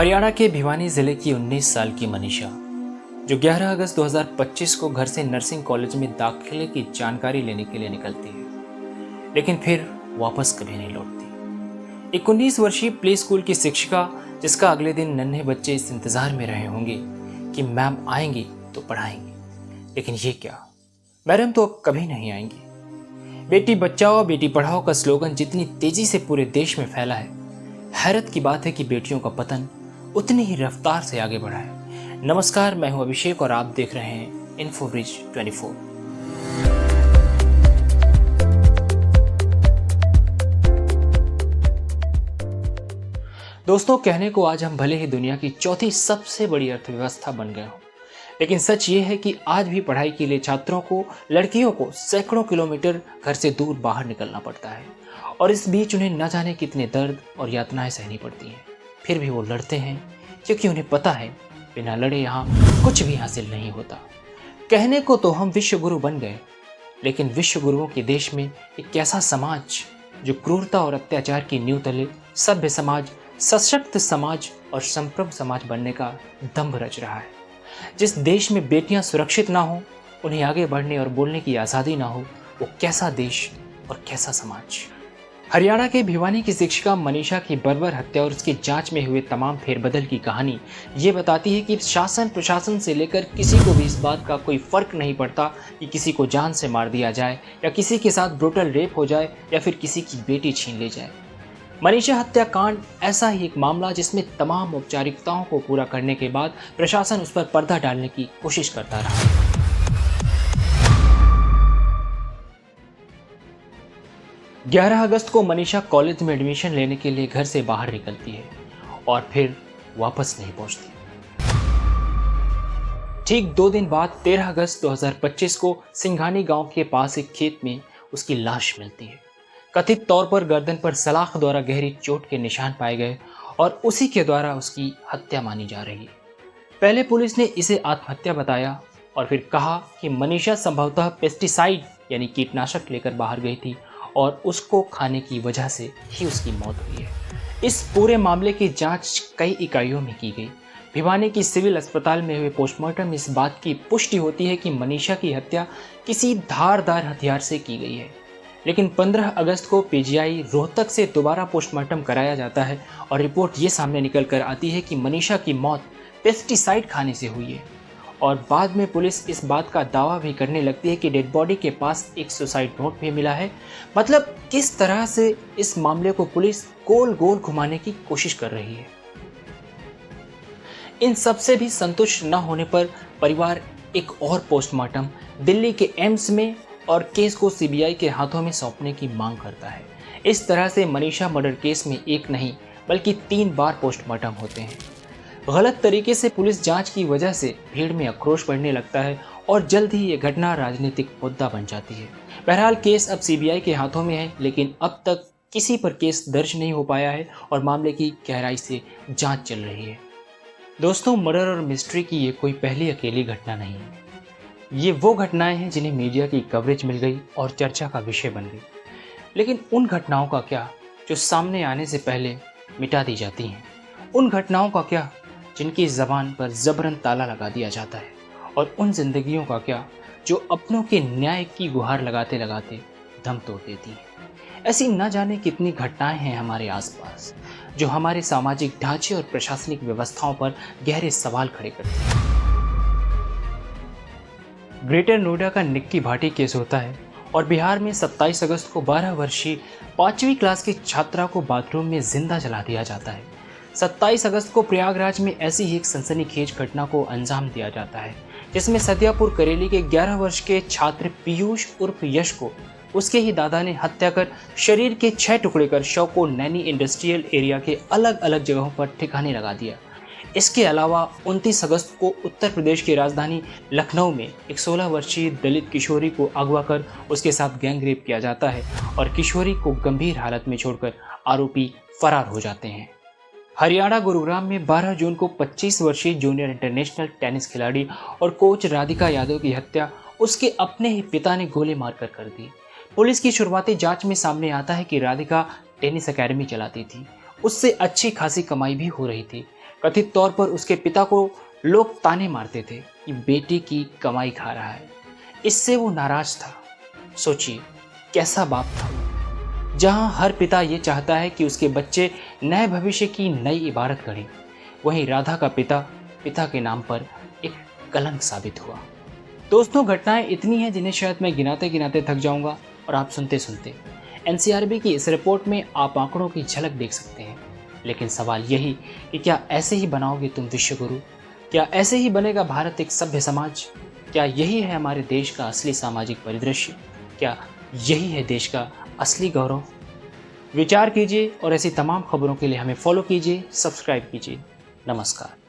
हरियाणा के भिवानी जिले की 19 साल की मनीषा, जो 11 अगस्त 2025 को घर से नर्सिंग कॉलेज में दाखिले की जानकारी लेने के लिए निकलती है, लेकिन फिर वापस कभी नहीं लौटती। एक 19 वर्षीय प्ले स्कूल की शिक्षिका, जिसका अगले दिन नन्हे बच्चे इस इंतजार में रहे होंगे कि मैम आएंगी तो पढ़ाएंगी, लेकिन ये क्या, मैडम तो अब कभी नहीं आएंगी। बेटी बचाओ बेटी पढ़ाओ का स्लोगन जितनी तेजी से पूरे देश में फैला है, हैरत की बात है कि बेटियों का पतन उतनी ही रफ्तार से आगे बढ़ा है। नमस्कार, मैं हूं अभिषेक और आप देख रहे हैं इन्फोब्रिज 24। दोस्तों, कहने को आज हम भले ही दुनिया की चौथी सबसे बड़ी अर्थव्यवस्था बन गए हों, लेकिन सच ये है कि आज भी पढ़ाई के लिए छात्रों को, लड़कियों को सैकड़ों किलोमीटर घर से दूर बाहर निकलना पड़ता है और इस बीच उन्हें न जाने कितने दर्द और यातनाएं सहनी पड़ती हैं। फिर भी वो लड़ते हैं क्योंकि उन्हें पता है बिना लड़े यहाँ कुछ भी हासिल नहीं होता। कहने को तो हम विश्व गुरु बन गए, लेकिन विश्व गुरुओं के देश में एक ऐसा समाज जो क्रूरता और अत्याचार की नींव तले सभ्य समाज, सशक्त समाज और संप्रभु समाज बनने का दंभ रच रहा है। जिस देश में बेटियां सुरक्षित ना हो, उन्हें आगे बढ़ने और बोलने की आज़ादी ना हो, वो कैसा देश और कैसा समाज। हरियाणा के भिवानी की शिक्षिका मनीषा की बर्बर हत्या और उसकी जांच में हुए तमाम फेरबदल की कहानी ये बताती है कि शासन प्रशासन से लेकर किसी को भी इस बात का कोई फर्क नहीं पड़ता कि किसी को जान से मार दिया जाए या किसी के साथ ब्रूटल रेप हो जाए या फिर किसी की बेटी छीन ली जाए। मनीषा हत्याकांड ऐसा ही एक मामला जिसमें तमाम औपचारिकताओं को पूरा करने के बाद प्रशासन उस पर पर्दा डालने की कोशिश करता रहा। 11 अगस्त को मनीषा कॉलेज में एडमिशन लेने के लिए घर से बाहर निकलती है और फिर वापस नहीं पहुंचती। ठीक 2 दिन बाद 13 अगस्त 2025 को सिंघानी गांव के पास एक खेत में उसकी लाश मिलती है। कथित तौर पर गर्दन पर सलाख द्वारा गहरी चोट के निशान पाए गए और उसी के द्वारा उसकी हत्या मानी जा रही है। पहले पुलिस ने इसे आत्महत्या बताया और फिर कहा कि मनीषा संभवतः पेस्टिसाइड यानी कीटनाशक लेकर बाहर गई थी और उसको खाने की वजह से ही उसकी मौत हुई है। इस पूरे मामले की जांच कई इकाइयों में की गई। भिवानी की सिविल अस्पताल में हुए पोस्टमार्टम इस बात की पुष्टि होती है कि मनीषा की हत्या किसी धारदार हथियार से की गई है, लेकिन 15 अगस्त को पीजीआई रोहतक से दोबारा पोस्टमार्टम कराया जाता है और रिपोर्ट ये सामने निकल कर आती है कि मनीषा की मौत पेस्टिसाइड खाने से हुई है। और बाद में पुलिस इस बात का दावा भी करने लगती है कि डेड बॉडी के पास एक सुसाइड नोट भी मिला है। मतलब किस तरह से इस मामले को पुलिस गोल गोल घुमाने की कोशिश कर रही है। इन सब से भी संतुष्ट न होने पर परिवार एक और पोस्टमार्टम दिल्ली के एम्स में और केस को सीबीआई के हाथों में सौंपने की मांग करता है। इस तरह से मनीषा मर्डर केस में एक नहीं बल्कि 3 बार पोस्टमार्टम होते हैं। गलत तरीके से पुलिस जांच की वजह से भीड़ में आक्रोश बढ़ने लगता है और जल्द ही ये घटना राजनीतिक मुद्दा बन जाती है। बहरहाल केस अब सीबीआई के हाथों में है, लेकिन अब तक किसी पर केस दर्ज नहीं हो पाया है और मामले की गहराई से जांच चल रही है। दोस्तों, मर्डर और मिस्ट्री की ये कोई पहली अकेली घटना नहीं है। ये वो घटनाएं हैं जिन्हें मीडिया की कवरेज मिल गई और चर्चा का विषय बन गई। लेकिन उन घटनाओं का क्या जो सामने आने से पहले मिटा दी जाती हैं? उन घटनाओं का क्या जिनकी ज़बान पर जबरन ताला लगा दिया जाता है? और उन जिंदगियों का क्या जो अपनों के न्याय की गुहार लगाते लगाते दम तोड़ देती हैं? ऐसी न जाने कितनी घटनाएं हैं हमारे आसपास जो हमारे सामाजिक ढांचे और प्रशासनिक व्यवस्थाओं पर गहरे सवाल खड़े करती हैं। ग्रेटर नोएडा का निक्की भाटी केस होता है और बिहार में 27 अगस्त को 12 वर्षीय 5वीं क्लास की छात्रा को बाथरूम में जिंदा जला दिया जाता है। 27 अगस्त को प्रयागराज में ऐसी ही एक सनसनीखेज घटना को अंजाम दिया जाता है, जिसमें सदियापुर करेली के 11 वर्ष के छात्र पीयूष उर्फ यश को उसके ही दादा ने हत्या कर शरीर के 6 टुकड़े कर शव को नैनी इंडस्ट्रियल एरिया के अलग अलग जगहों पर ठिकाने लगा दिया। इसके अलावा 29 अगस्त को उत्तर प्रदेश की राजधानी लखनऊ में एक 16 वर्षीय दलित किशोरी को अगवा कर उसके साथ गैंग रेप किया जाता है और किशोरी को गंभीर हालत में छोड़कर आरोपी फरार हो जाते हैं। हरियाणा गुरुग्राम में 12 जून को 25 वर्षीय जूनियर इंटरनेशनल टेनिस खिलाड़ी और कोच राधिका यादव की हत्या उसके अपने ही पिता ने गोली मारकर कर दी। पुलिस की शुरुआती जांच में सामने आता है कि राधिका टेनिस एकेडमी चलाती थी, उससे अच्छी खासी कमाई भी हो रही थी। कथित तौर पर उसके पिता को लोग ताने मारते थे कि बेटी की कमाई खा रहा है। इससे वो नाराज था। सोचिए कैसा बाप था वो। जहां हर पिता ये चाहता है कि उसके बच्चे नए भविष्य की नई इबारत गढ़ें, वहीं राधा का पिता के नाम पर एक कलंक साबित हुआ। दोस्तों, घटनाएं इतनी हैं जिन्हें शायद मैं गिनाते गिनाते थक जाऊंगा और आप सुनते सुनते। एनसीआरबी की इस रिपोर्ट में आप आंकड़ों की झलक देख सकते हैं, लेकिन सवाल यही कि क्या ऐसे ही बनाओगे तुम विश्व गुरु? क्या ऐसे ही बनेगा भारत एक सभ्य समाज? क्या यही है हमारे देश का असली सामाजिक परिदृश्य? क्या यही है देश का असली गौरव? विचार कीजिए और ऐसी तमाम खबरों के लिए हमें फॉलो कीजिए, सब्सक्राइब कीजिए। नमस्कार।